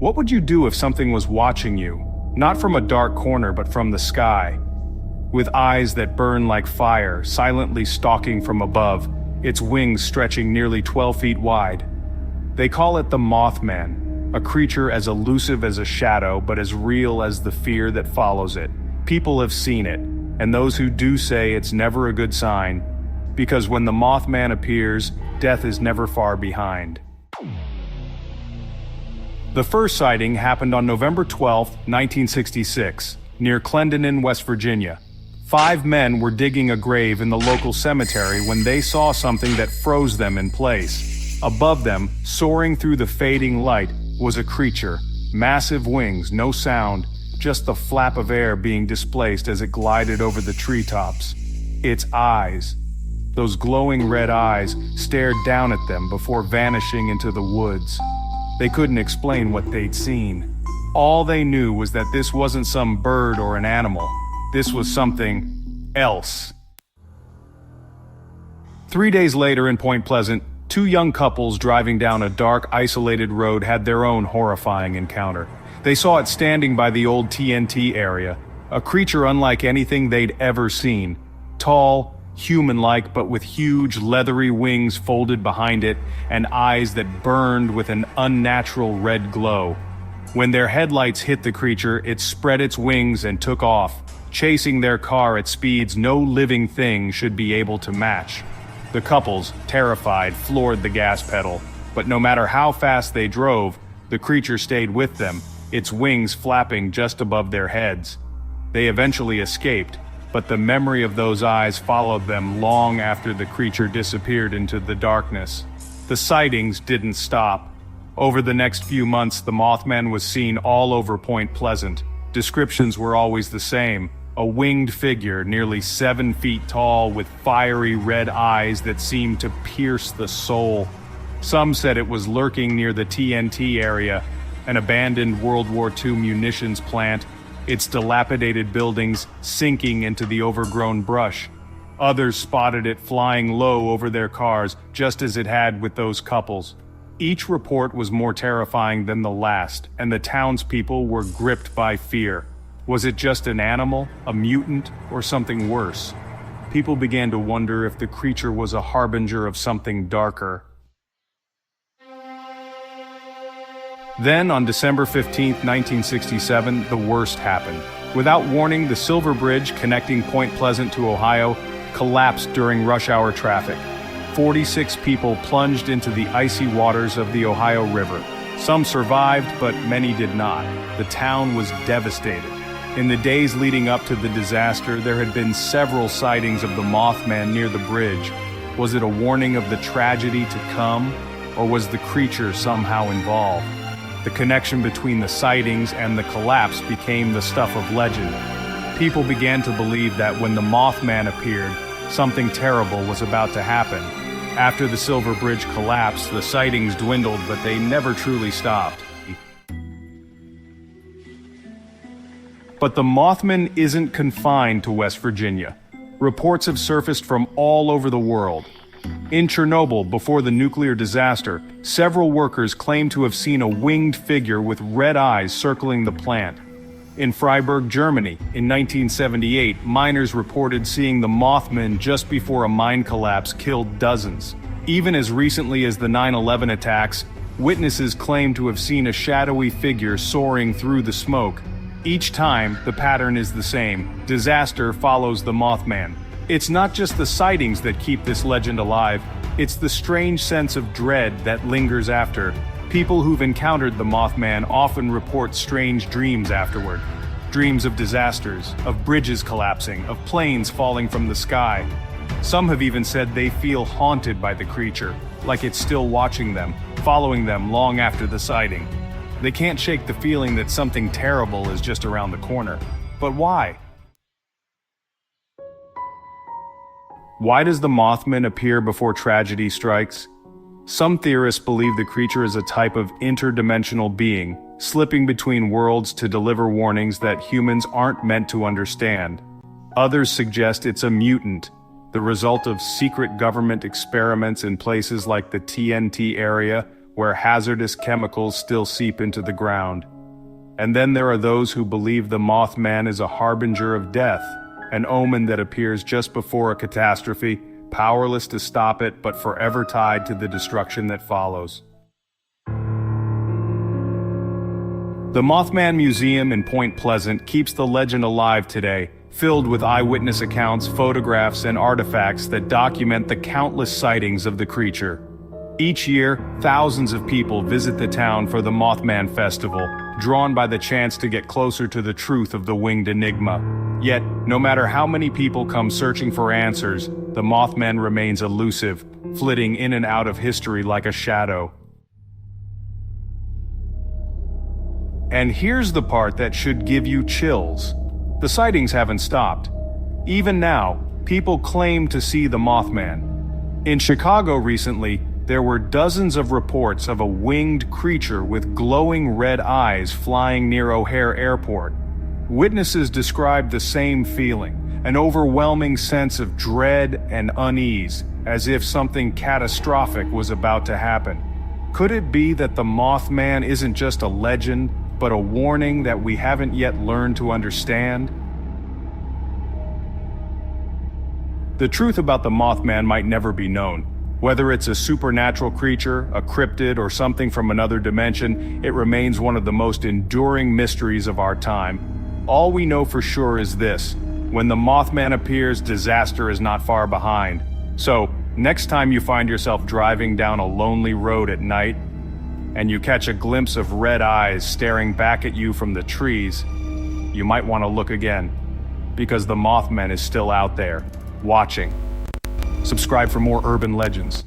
What would you do if something was watching you, not from a dark corner but from the sky? With eyes that burn like fire, silently stalking from above, its wings stretching nearly 12 feet wide. They call it the Mothman, a creature as elusive as a shadow but as real as the fear that follows it. People have seen it, and those who do say it's never a good sign, because when the Mothman appears, death is never far behind. The first sighting happened on November 12, 1966, near Clendenin, West Virginia. 5 men were digging a grave in the local cemetery when they saw something that froze them in place. Above them, soaring through the fading light, was a creature. Massive wings, no sound, just the flap of air being displaced as it glided over the treetops. Its eyes, those glowing red eyes, stared down at them before vanishing into the woods. They couldn't explain what they'd seen. All they knew was that this wasn't some bird or an animal. This was something else. 3 days later in Point Pleasant, 2 young couples driving down a dark, isolated road had their own horrifying encounter. They saw it standing by the old TNT area, a creature unlike anything they'd ever seen. Tall, human-like, but with huge, leathery wings folded behind it and eyes that burned with an unnatural red glow. When their headlights hit the creature, it spread its wings and took off, chasing their car at speeds no living thing should be able to match. The couples, terrified, floored the gas pedal, but no matter how fast they drove, the creature stayed with them, its wings flapping just above their heads. They eventually escaped, but the memory of those eyes followed them long after the creature disappeared into the darkness. The sightings didn't stop. Over the next few months, the Mothman was seen all over Point Pleasant. Descriptions were always the same: a winged figure nearly 7 feet tall with fiery red eyes that seemed to pierce the soul. Some said it was lurking near the TNT area, an abandoned World War II munitions plant, its dilapidated buildings sinking into the overgrown brush. Others spotted it flying low over their cars, just as it had with those couples. Each report was more terrifying than the last, and the townspeople were gripped by fear. Was it just an animal, a mutant, or something worse? People began to wonder if the creature was a harbinger of something darker. Then, on December 15, 1967, the worst happened. Without warning, the Silver Bridge connecting Point Pleasant to Ohio collapsed during rush hour traffic. 46 people plunged into the icy waters of the Ohio River. Some survived, but many did not. The town was devastated. In the days leading up to the disaster, there had been several sightings of the Mothman near the bridge. Was it a warning of the tragedy to come, or was the creature somehow involved? The connection between the sightings and the collapse became the stuff of legend. People began to believe that when the Mothman appeared, something terrible was about to happen. After the Silver Bridge collapsed, the sightings dwindled, but they never truly stopped. But the Mothman isn't confined to West Virginia. Reports have surfaced from all over the world. In Chernobyl, before the nuclear disaster, several workers claimed to have seen a winged figure with red eyes circling the plant. In Freiburg, Germany, in 1978, miners reported seeing the Mothman just before a mine collapse killed dozens. Even as recently as the 9/11 attacks, witnesses claimed to have seen a shadowy figure soaring through the smoke. Each time, the pattern is the same: disaster follows the Mothman. It's not just the sightings that keep this legend alive, it's the strange sense of dread that lingers after. People who've encountered the Mothman often report strange dreams afterward. Dreams of disasters, of bridges collapsing, of planes falling from the sky. Some have even said they feel haunted by the creature, like it's still watching them, following them long after the sighting. They can't shake the feeling that something terrible is just around the corner. But why? Why does the Mothman appear before tragedy strikes? Some theorists believe the creature is a type of interdimensional being, slipping between worlds to deliver warnings that humans aren't meant to understand. Others suggest it's a mutant, the result of secret government experiments in places like the TNT area, where hazardous chemicals still seep into the ground. And then there are those who believe the Mothman is a harbinger of death, an omen that appears just before a catastrophe, powerless to stop it but forever tied to the destruction that follows. The Mothman Museum in Point Pleasant keeps the legend alive today, filled with eyewitness accounts, photographs, and artifacts that document the countless sightings of the creature. Each year, thousands of people visit the town for the Mothman Festival, drawn by the chance to get closer to the truth of the winged enigma. Yet, no matter how many people come searching for answers, the Mothman remains elusive, flitting in and out of history like a shadow. And here's the part that should give you chills. The sightings haven't stopped. Even now, people claim to see the Mothman. In Chicago recently, there were dozens of reports of a winged creature with glowing red eyes flying near O'Hare Airport. Witnesses described the same feeling, an overwhelming sense of dread and unease, as if something catastrophic was about to happen. Could it be that the Mothman isn't just a legend, but a warning that we haven't yet learned to understand? The truth about the Mothman might never be known. Whether it's a supernatural creature, a cryptid, or something from another dimension, it remains one of the most enduring mysteries of our time. All we know for sure is this: when the Mothman appears, disaster is not far behind. So, next time you find yourself driving down a lonely road at night, and you catch a glimpse of red eyes staring back at you from the trees, you might want to look again, because the Mothman is still out there, watching. Subscribe for more urban legends.